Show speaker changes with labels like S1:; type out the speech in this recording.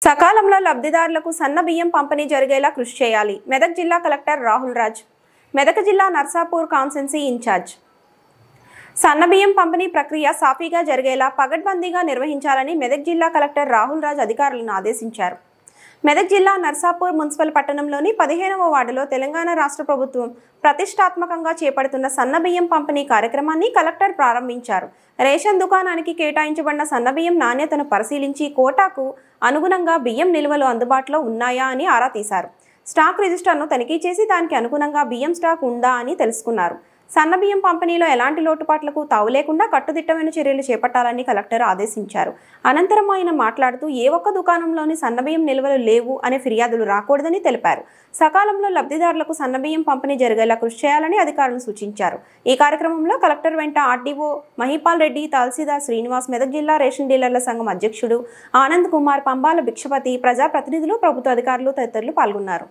S1: సకాలంలో లబ్ధిదారులకు సన్న బియ్యం పంపిణీ జరిగేలా కృషి చేయాలి. మెదక్ జిల్లా కలెక్టర్ రాహుల్ రాజ్. మెదక్ జిల్లా నర్సాపూర్ కాన్స్టిట్యున్సీ ఇన్ఛార్జ్. సన్న బియ్యం పంపిణీ ప్రక్రియ సాఫీగా జరిగేలా పగడ్బందీగా నిర్వహించాలని మెదక్ జిల్లా కలెక్టర్ రాహుల్ రాజ్ అధికారులను ఆదేశించారు. మెదక్ జిల్లా నర్సాపూర్ మున్సిపల్ పట్టణంలోని 15వ వార్డులో తెలంగాణ రాష్ట్ర ప్రభుత్వం ప్రతిష్టాత్మకంగా చేపడుతున్న సన్న బియ్యం పంపిణీ కార్యక్రమాన్ని కలెక్టర్ ప్రారంభించారు. రేషన్ దుకాణానికి కేటాయించబడిన సన్నబియ్యం నాణ్యతను పరిశీలించి కోటాకు అనుగుణంగా బియ్యం నిల్వలు అందుబాటులో ఉన్నాయా అని ఆరా తీశారు. స్టాక్ రిజిస్టర్ను తనిఖీ చేసి దానికి అనుగుణంగా బియ్యం స్టాక్ ఉందా అని తెలుసుకున్నారు. సన్నబియ్యం పంపిణీలో ఎలాంటి లోటుపాట్లకు తావు లేకుండా కట్టుదిట్టమైన చర్యలు చేపట్టాలని కలెక్టర్ ఆదేశించారు. అనంతరం ఆయన మాట్లాడుతూ ఏ ఒక్క దుకాణంలోని సన్నబియ్యం నిల్వలు లేవు అనే ఫిర్యాదులు రాకూడదని తెలిపారు. సకాలంలో లబ్ధిదారులకు సన్నబియ్యం పంపిణీ జరిగేలా కృషి చేయాలని అధికారులను సూచించారు. ఈ కార్యక్రమంలో కలెక్టర్ వెంట ఆర్డీఓ మహిపాల్ రెడ్డి, తహసీల్దార్ శ్రీనివాస్, మెదక్ జిల్లా రేషన్ డీలర్ల సంఘం అధ్యక్షుడు ఆనంద్ కుమార్, పంబాల భిక్షపతి, ప్రజాప్రతినిధులు, ప్రభుత్వ అధికారులు తదితరులు పాల్గొన్నారు.